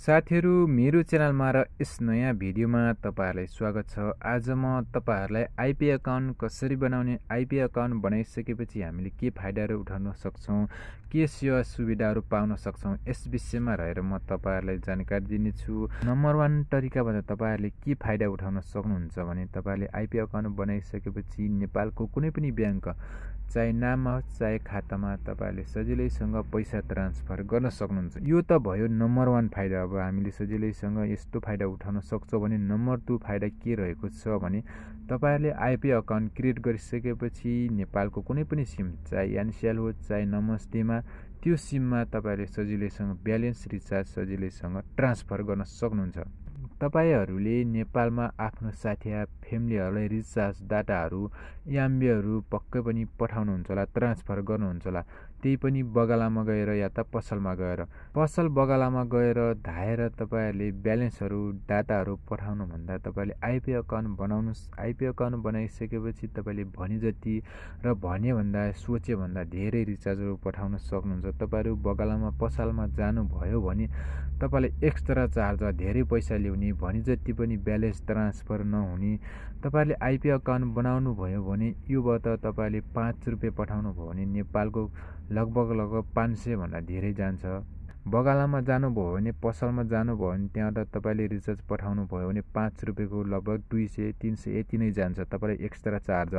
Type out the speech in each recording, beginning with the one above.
साथीहरु मेरो च्यानलमा र यस नयाँ भिडियोमा तपाईहरुलाई स्वागत छ। आज म तपाईहरुलाई आईपी अकाउन्ट कसरी बनाउने, आईपी अकाउन्ट बनाइसकेपछि हामीले के फाइदाहरु उठाउन सक्छौं, के सेवा सुविधाहरु पाउन सक्छौं, यस विषयमा रहेर म तपाईहरुलाई जानकारी दिनेछु। नम्बर 1 तरिकाबाट तपाईहरुले के फाइदा उठाउन सक्नुहुन्छ भने तपाईहरुले आईपी अकाउन्ट बनाइसकेपछि नेपालको कुनै पनि ब्याङ्क चाहे नाममा होस् चाहे खातामा तपाईहरुले सजिलैसँग पैसा ट्रान्सफर गर्न सक्नुहुन्छ। यो त भयो नम्बर 1 फाइदा। अब हामीले सजिलैसँग यस्तो फाइदा उठाउन सक्छौं भने नम्बर 2 फाइदा के रहेको छ भने तपाईहरुले आईपी अकाउन्ट क्रिएट गरिसकेपछि नेपालको कुनै पनि सिम चाहे एनसीएल होस् चाहे नमस्तेमा त्यो सिममा तपाईहरुले सजिलैसँग ब्यालेन्स रिचार्ज सजिलैसँग ट्रान्सफर गर्न सक्नुहुन्छ। तपाईहरुले नेपालमा आफ्नो साथी फ्यामिलीहरुलाई रिचार्ज डाटाहरु एमबीहरु पक्कै पनि पठाउनुहुन्छ होला, ट्रान्सफर गर्नुहुन्छ होला। त्यही पनि बगालामा गएर या त पसलमा गएर। पसल बगालामा गएर धाएर तपाईहरुले ब्यालेन्सहरु डाटाहरु पठाउनु भन्दा तपाईले आईपी अकाउन्ट बनाउनुस्। आईपी अकाउन्ट बनाइसकेपछि तपाईले भने जति र भने भन्दा सोचे भन्दा धेरै रिचार्जहरु पठाउन सक्नुहुन्छ। तपाईहरु बगालामा पसलमा जानु भयो भने तपाईले एक्स्ट्रा चार्ज धेरै पैसा ल्याउने, भने जति पनि ब्यालेन्स ट्रान्सफर नहुने। तपाईहरुले आईपी अकाउन्ट बनाउनु भयो भने योबाट तपाईले 5 रुपैयाँ पठाउनु भयो भने नेपालको लगभग 500 भन्दा धेरै जान्छ। बगालामा जानुभयो भने पसलमा जानुभयो भने त्यहाँ तपाईले रिचार्ज पठाउनु भयो भने 5 रुपैयाँको लगभग 200 300 यति नै जान्छ। तपाईले एक्स्ट्रा चार्ज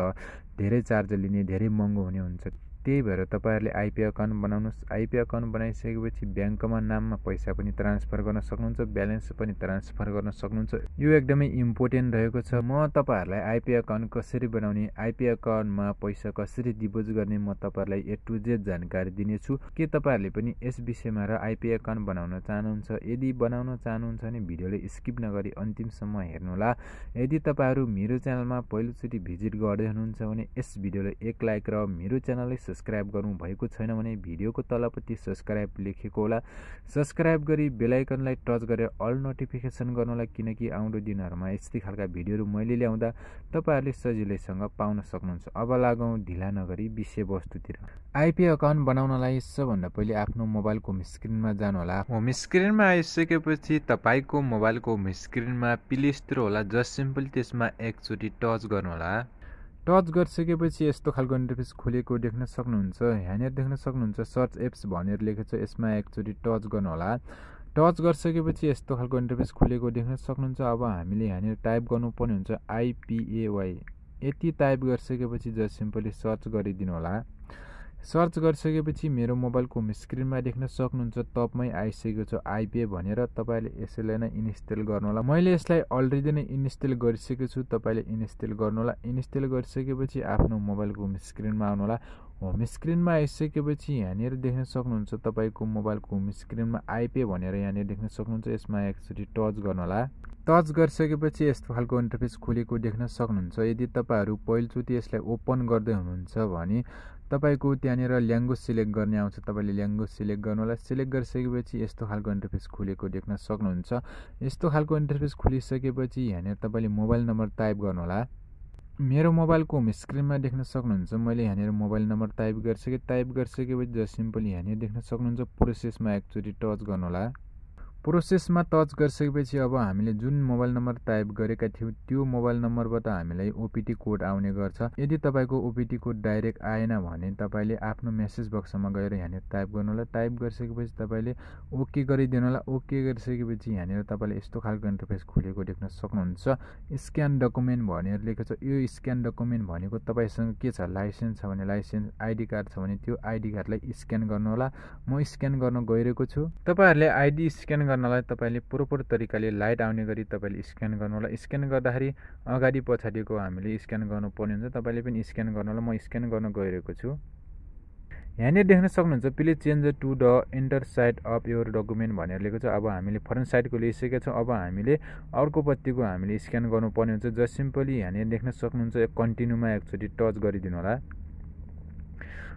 धेरै चार्ज लिने, धेरै महँगो हुने हुन्छ। त्यही भएर तपाईहरुले आईपी अकाउन्ट बनाउनुस्। आईपी अकाउन्ट बनाइसकेपछि ब्याङ्कमा नाममा पैसा पनि ट्रान्सफर गर्न सक्नुहुन्छ, ब्यालेन्स पनि ट्रान्सफर गर्न सक्नुहुन्छ। यो एकदमै इम्पोर्टेन्ट रहेको छ। म तपाईहरुलाई आईपी अकाउन्ट कसरी बनाउने, आईपी अकाउन्टमा पैसा कसरी डिपोजिट गर्ने म तपाईहरुलाई ए टु जेड जानकारी दिनेछु। के तपाईहरुले पनि यस विषयमा र आईपी अकाउन्ट बनाउन चाहनुहुन्छ? यदि बनाउन चाहनुहुन्छ भने भिडियोले स्किप नगरी अन्तिमसम्म हेर्नुहोला। यदि तपाईहरु मेरो च्यानलमा पहिलोचोटि भिजिट गर्दै हुनुहुन्छ भने यस भिडियोलाई एक लाइक र मेरो च्यानललाई सब्स्क्राइब गर्नु भएको छैन भने भिडियोको तलपट्टि सब्स्क्राइब लेखेको होला, सब्स्क्राइब गरी बेल आइकनलाई टच गरेर अल नोटिफिकेसन गर्नुहोला, किनकि आउँदो दिनहरुमा यस्तै खालका भिडियोहरु मैले ल्याउँदा तपाईहरुले सजिलैसँग पाउन सक्नुहुन्छ। अब लागौं ढिला नगरी विषयवस्तुतिर। आईपी अकाउन्ट बनाउनलाई सबभन्दा पहिले आफ्नो मोबाइलको होम स्क्रिनमा जानु होला। होम स्क्रिनमा आइसकेपछि तपाईको मोबाइलको होम स्क्रिनमा प्ले स्टोर होला, जस्ट सिम्पली त्यसमा एकचोटी टच गर्नु होला। टच गरिसकेपछि यस्तो खालको इन्टरफेस खुलेको देख्न सक्नुहुन्छ। यहाँनिर देख्न सक्नुहुन्छ सर्च एप्स भनेर लेखेको छ, यसमा एकचोटी टच गर्नु होला। टच गरिसकेपछि यस्तो खालको इन्टरफेस खुलेको देख्न सक्नुहुन्छ। अब हामीले यहाँनिर टाइप गर्नुपर्ने हुन्छ ipay। यति टाइप गरिसकेपछि जस्ट सिम्पली सर्च गरिदिनु होला। सर्च गरिसकेपछि मेरो मोबाइलको होम स्क्रिनमा देख्न सक्नुहुन्छ टपमै आइसकेको छ आईपीए भनेर। तपाईले यसैलाई नै इन्स्टल गर्नु होला। मैले यसलाई अलरेडी नै इन्स्टल गरिसकेको छु, तपाईले इन्स्टल गर्नु होला। इन्स्टल गरिसकेपछि आफ्नो मोबाइलको होम स्क्रिनमा आउनु होला। होम स्क्रिनमा आइसकेपछि यहाँनिर देख्न सक्नुहुन्छ तपाईको मोबाइलको होम स्क्रिनमा आईपीए भनेर यहाँनिर देख्न सक्नुहुन्छ। यसमा एकचोटी टच गर्नु होला। टच गरिसकेपछि यस्तो खालको इन्टरफेस खुलेको देख्न सक्नुहुन्छ। यदि तपाईहरु पहिलोचोटि यसलाई ओपन गर्दै हुनुहुन्छ भने तपाईको त्यहाँनिर ल्याङ्ग्वेज सिलेक्ट गर्ने आउँछ, तपाईले ल्याङ्ग्वेज सिलेक्ट गर्नु होला। सिलेक्ट गरिसकेपछि यस्तो खालको इन्टरफेस खुलेको देख्न सक्नुहुन्छ। यस्तो खालको इन्टरफेस खुलिसकेपछि यहाँनिर तपाईले मोबाइल नम्बर टाइप गर्नु होला। मेरो मोबाइलको होम स्क्रिनमा देख्न सक्नुहुन्छ मैले यहाँनिर मोबाइल नम्बर टाइप गरिसके। टाइप गरिसकेपछि जस्ट सिम्पली यहाँनिर देख्न सक्नुहुन्छ प्रोसेसमा एकचोटी टच गर्नु होला। प्रोसेसमा टच गरिसकेपछि अब हामीले जुन मोबाइल नम्बर टाइप गरेका थियौं त्यो मोबाइल नम्बरबाट हामीलाई ओपीटी कोड आउने गर्छ। यदि तपाईको ओपीटी कोड डाइरेक्ट आएन भने तपाईले आफ्नो मेसेज बक्समा गएर यहाँनिर टाइप गर्नु होला। टाइप गरिसकेपछि तपाईले ओके गरिदिनु होला। ओके गरिसकेपछि यहाँनिर तपाईले यस्तो खालको इन्टरफेस खुलेको देख्न सक्नुहुन्छ। स्क्यान डकुमेन्ट भनेर लेखेको छ। यो स्क्यान डकुमेन्ट भनेको तपाईसँग के छ, लाइसेन्स छ भने लाइसेन्स, आईडी कार्ड छ भने त्यो आईडी कार्डलाई स्क्यान गर्नु होला। म स्क्यान गर्न गइरहेको छु। तपाईहरुले आईडी स्क्यान गर्नलाई तपाईले प्रोपर तरिकाले लाइट आउने गरी तपाईले स्क्यान गर्नु होला। स्क्यान गर्दाखेरि अगाडि पछाडिको हामीले स्क्यान गर्नुपर्ने हुन्छ। तपाईले पनि स्क्यान गर्नु होला। म स्क्यान गर्न गइरहेको छु। यहाँनिर देख्न सक्नुहुन्छ please change to the inter side of your document भनेर लेखेको छ। अब हामीले फ्रन्ट साइडको ल्याइसकेका छौँ। अब हामीले अर्को पट्टिको हामीले स्क्यान गर्नुपर्ने हुन्छ। जस्ट सिम्पली यहाँनिर देख्न सक्नुहुन्छ कन्टिन्यूमा एकचोटी टच गरिदिनु होला।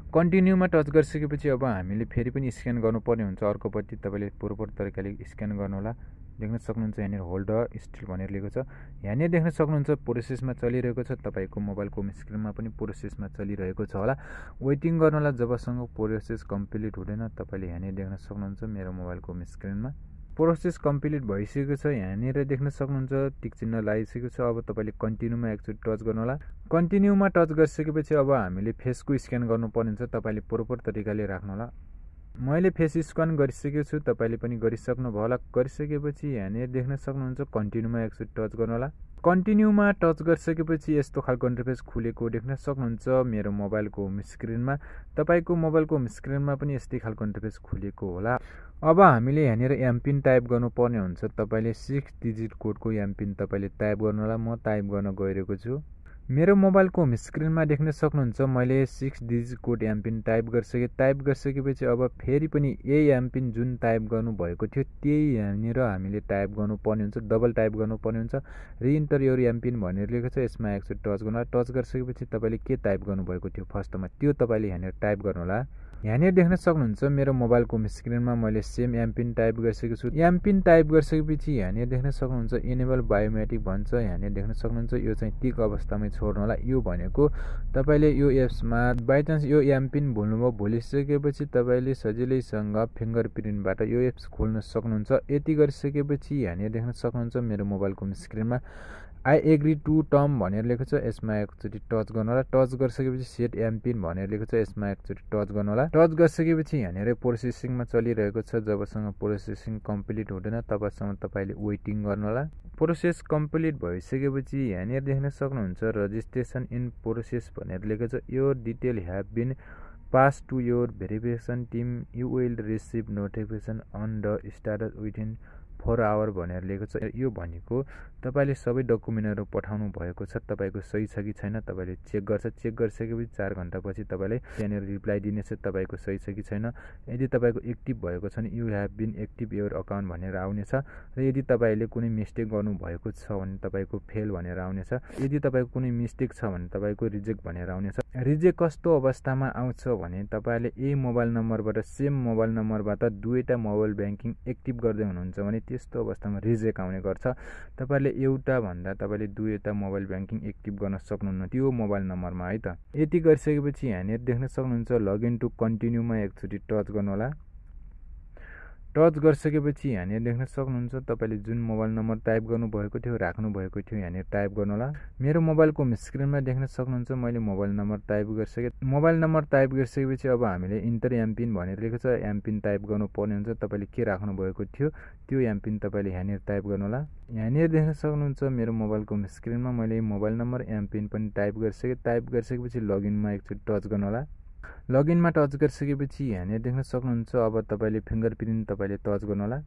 कन्टिन्यूमा टच गरिसकेपछि अब हामीले फेरि पनि स्क्यान गर्नुपर्ने हुन्छ। अर्कोपट्टि तपाईले प्रोपर तरिकाले स्क्यान गर्नु होला। देख्न सक्नुहुन्छ यहाँनिर होल्ड स्टिल भनेर लेखेको छ। यहाँनिर देख्न सक्नुहुन्छ प्रोसेसमा चलिरहेको छ। तपाईको मोबाइलको होम स्क्रिनमा पनि प्रोसेसमा चलिरहेको छ होला। वेटिङ गर्नु होला जबसम्म प्रोसेस कम्प्लिट हुँदैन। तपाईले यहाँनिर देख्न सक्नुहुन्छ मेरो मोबाइलको होम स्क्रिनमा प्रोसेस कम्प्लिट भइसकेको छ। यहाँनिर देख्न सक्नुहुन्छ टिक चिन्ह लागिसकेको छ। अब तपाईँले कन्टिन्यूमा एकचोटि टच गर्नु होला। कन्टिन्यूमा टच गरिसकेपछि अब हामीले फेसको स्क्यान गर्नुपर्ने हुन्छ। तपाईँले प्रोपर तरिकाले राख्नु होला। मैले फेस स्क्यान गरिसकेको छु, तपाईँले पनि गरिसक्नु भयो होला। गरिसकेपछि यहाँनिर देख्न सक्नुहुन्छ कन्टिन्यूमा एकचोटि टच गर्नु होला। कन्टिन्यूमा टच गरिसकेपछि यस्तो खालको इन्टरफेस खुलेको देख्न सक्नुहुन्छ मेरो मोबाइलको होम स्क्रिनमा। तपाईँको मोबाइलको होम स्क्रिनमा पनि यस्तै खालको इन्टरफेस खुलेको होला। अब हामीले यहाँनिर एमपिन टाइप गर्नुपर्ने हुन्छ। तपाईँले 6 डिजिट कोडको एमपिन तपाईँले टाइप गर्नु होला। म टाइप गर्न गइरहेको छु। मेरो मोबाइलको होम स्क्रिनमा देख्न सक्नुहुन्छ मैले 6 डिजिट कोड एमपिन टाइप गरिसकेँ। टाइप गरिसकेपछि अब फेरि पनि यही एमपिन जुन टाइप गर्नुभएको थियो त्यही यहाँनिर हामीले टाइप गर्नुपर्ने हुन्छ। डबल टाइप गर्नुपर्ने हुन्छ। रिइन्टर योर एमपिन भनेर लेखेको छ, यसमा एकचोटि टच गर्नु होला। टच गरिसकेपछि तपाईँले के टाइप गर्नुभएको थियो फर्स्टमा त्यो तपाईँले यहाँनिर टाइप गर्नु होला। यहाँनिर देख्न सक्नुहुन्छ मेरो मोबाइलको होम स्क्रिनमा मैले सेम एमपिन टाइप गरिसकेको छु। एमपिन टाइप गरिसकेपछि यहाँनिर देख्न सक्नुहुन्छ इनेबल बायोमेट्रिक भन्छ। यहाँनिर देख्न सक्नुहुन्छ यो चाहिँ टिक अवस्थामै छोड्नु होला। यो भनेको तपाईँले यो एप्समा बाइचान्स यो एमपिन भुल्नुभयो, भुलिसकेपछि तपाईँले सजिलैसँग फिङ्गर प्रिन्टबाट यो एप्स खोल्न सक्नुहुन्छ। यति गरिसकेपछि यहाँनिर देख्न सक्नुहुन्छ मेरो मोबाइलको होम स्क्रिनमा आई एग्री टु टर्म भनेर लेखेको छ, यसमा एकचोटि टच गर्नु होला। टच गरिसकेपछि सेट एमपिन भनेर लेखेको छ, यसमा एकचोटि टच गर्नु होला। टच गरिसकेपछि यहाँनिर प्रोसेसिङमा चलिरहेको छ। जबसम्म प्रोसेसिङ कम्प्लिट हुँदैन तबसम्म तपाईँले वेटिङ गर्नु होला। प्रोसेस कम्प्लिट भइसकेपछि यहाँनिर देख्न सक्नुहुन्छ रजिस्ट्रेसन इन प्रोसेस भनेर लेखेको छ। यो detail have been pass to your verification team, you will receive notification on the status within 4 hour भनेर लेखेको छ। यो भनेको तपाईँले सबै डकुमेन्टहरू पठाउनु भएको छ, तपाईँको सही छ कि छैन तपाईँले चेक गर्छ। चेक गरिसकेपछि 4 घण्टापछि तपाईँले त्यहाँनिर रिप्लाई दिनेछ तपाईँको सही छ कि छैन। यदि तपाईँको एक्टिभ भएको छ भने you have been active your account भनेर आउनेछ। र यदि तपाईँले कुनै मिस्टेक गर्नुभएको छ भने तपाईँको फेल भनेर आउनेछ। यदि तपाईँको कुनै मिस्टेक छ भने तपाईँको रिजेक्ट भनेर आउनेछ। रिजेक्ट कस्तो अवस्थामा आउँछ भने तपाईँले यही मोबाइल नम्बरबाट सेम मोबाइल नम्बरबाट दुईवटा मोबाइल ब्याङ्किङ एक्टिभ गर्दै हुनुहुन्छ भने त्यस्तो अवस्थामा रिजेक्ट आउने गर्छ। तपाईँले एउटा भन्दा तपाईँले दुईवटा मोबाइल ब्याङ्किङ एक्टिभ गर्न सक्नुहुन्न त्यो मोबाइल नम्बरमा है त। यति गरिसकेपछि यहाँनिर देख्न सक्नुहुन्छ लगइन टु कन्टिन्यूमा एकचोटि टच गर्नु होला। टच गरिसकेपछि यहाँनिर देख्न सक्नुहुन्छ तपाईँले जुन मोबाइल नम्बर टाइप गर्नुभएको थियो राख्नुभएको थियो यहाँनिर टाइप गर्नु होला। मेरो मोबाइलको स्क्रिनमा देख्न सक्नुहुन्छ मैले मोबाइल नम्बर टाइप गरिसकेँ। मोबाइल नम्बर टाइप गरिसकेपछि अब हामीले इन्टर एमपिन भनेर लेखेको छ, एमपिन टाइप गर्नुपर्ने हुन्छ। तपाईँले के राख्नुभएको थियो त्यो एमपिन तपाईँले यहाँनिर टाइप गर्नु होला। यहाँनिर देख्न सक्नुहुन्छ मेरो मोबाइलको स्क्रिनमा मैले मोबाइल नम्बर एमपिन पनि टाइप गरिसकेँ। टाइप गरिसकेपछि लगइनमा एकचोटि टच गर्नु होला। लगइनमा टच गरिसकेपछि यहाँनिर देख्न सक्नुहुन्छ अब तपाईँले फिङ्गर प्रिन्ट तपाईँले टच गर्नु होला।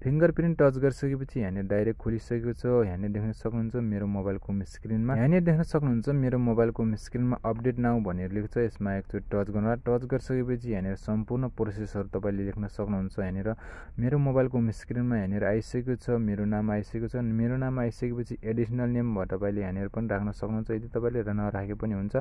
फिङ्गर प्रिन्ट टच गरिसकेपछि यहाँनिर डाइरेक्ट खोलिसकेको छ। यहाँनिर देख्न सक्नुहुन्छ मेरो मोबाइलको स्क्रिनमा यहाँनिर देख्न सक्नुहुन्छ मेरो मोबाइलको स्क्रिनमा अपडेट नाउ भनेर लेखेको छ, यसमा एकचोटि टच गर्नु होला। टच गरिसकेपछि यहाँनिर सम्पूर्ण प्रोसेसहरू तपाईँले लेख्न सक्नुहुन्छ। यहाँनिर मेरो मोबाइलको स्क्रिनमा यहाँनिर आइसकेको छ, मेरो नाम आइसकेको छ। मेरो नाम आइसकेपछि एडिसनल नेम भयो तपाईँले यहाँनिर पनि राख्न सक्नुहुन्छ। यदि तपाईँले नराखे पनि हुन्छ।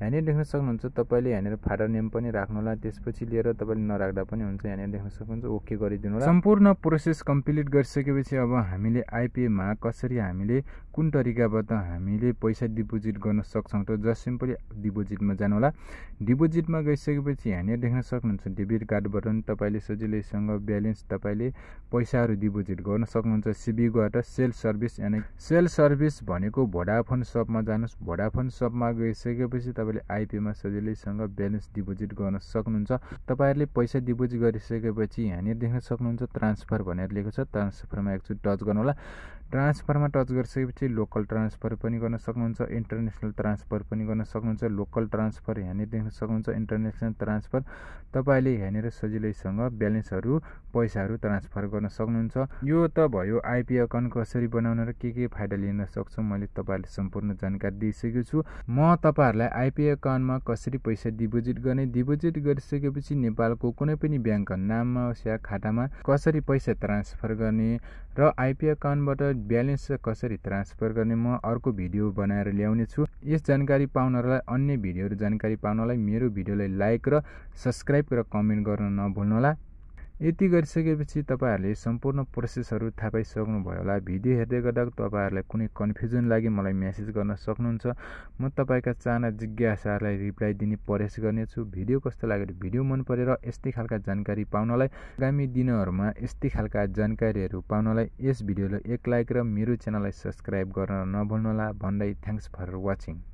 यहाँनिर देख्न सक्नुहुन्छ तपाईँले यहाँनिर फादर नेम पनि राख्नु होला। त्यसपछि लिएर तपाईँले नराख्दा पनि हुन्छ। यहाँनिर देख्न सक्नुहुन्छ ओके गरिदिनु होला। सम्पूर्ण प्रोसेस कम्प्लिट गरिसकेपछि अब हामीले आइपिएमा कसरी हामीले कुन तरिकाबाट हामीले पैसा डिपोजिट गर्न सक्छौँ त जस्ट सिम्पली डिपोजिटमा जानु होला। डिपोजिटमा गइसकेपछि यहाँनिर देख्न सक्नुहुन्छ डेबिट कार्डबाट पनि तपाईँले सजिलैसँग ब्यालेन्स तपाईँले पैसाहरू डिपोजिट गर्न सक्नुहुन्छ। सिबीबाट सेल्फ सर्भिस यानि सेल्फ सर्भिस भनेको भोडाफोन सपमा जानुहोस्। भोडाफोन सपमा गइसकेपछि तपाईँले आइपिएमा सजिलैसँग ब्यालेन्स डिपोजिट गर्न सक्नुहुन्छ। तपाईँहरूले पैसा डिपोजिट गरिसकेपछि यहाँनिर देख्न सक्नुहुन्छ ट्रान्सफर भनेर लेखेको छ, ट्रान्सफरमा एकचोटि टच गर्नु होला। ट्रान्सफरमा टच गरिसकेपछि लोकल ट्रान्सफर पनि गर्न सक्नुहुन्छ, इन्टरनेसनल ट्रान्सफर पनि गर्न सक्नुहुन्छ। लोकल ट्रान्सफर यहाँनिर देख्न सक्नुहुन्छ, इन्टरनेसनल ट्रान्सफर तपाईँले यहाँनिर सजिलैसँग ब्यालेन्सहरू पैसाहरू ट्रान्सफर गर्न सक्नुहुन्छ। यो त भयो आइपी अकाउन्ट कसरी बनाउन र के फाइदा लिन सक्छौँ मैले तपाईँहरूले सम्पूर्ण जानकारी दिइसकेको छु। म तपाईँहरूलाई आइपी अकाउन्टमा कसरी पैसा डिपोजिट गर्ने, डिपोजिट गरिसकेपछि नेपालको कुनै पनि ब्याङ्क नाममा या खातामा कसरी पैसा ट्रान्सफर गर्ने र आइपी अकाउन्टबाट ब्यालेन्स कसरी ट्रान्सफर गर्ने म अर्को भिडियो बनाएर ल्याउने छु। यस जानकारी पाउनलाई अन्य भिडियोहरू जानकारी पाउनलाई मेरो भिडियोलाई लाइक र सब्सक्राइब र कमेन्ट गर्न नभुल्नुहोला। यति गरिसकेपछि तपाईहरुले सम्पूर्ण प्रोसेसहरु थाहा पाइसक्नुभयो होला। भिडियो हेर्दै गर्दा तपाईहरुलाई कुनै कन्फ्युजन लागि मलाई मेसेज गर्न सक्नुहुन्छ। म तपाईका चाहना जिज्ञासालाई रिप्लाई दिने प्रयास गर्नेछु। भिडियो कस्तो लाग्यो? भिडियो मन परेर यस्तै खालका जानकारी पाउनलाई आगामी दिनहरुमा यस्तै खालका जानकारीहरु पाउनलाई यस भिडियोलाई एक लाइक र मेरो च्यानललाई सब्स्क्राइब गर्न नभुल्नुहोला भन्दै थ्यांक्स फर वाचिङ।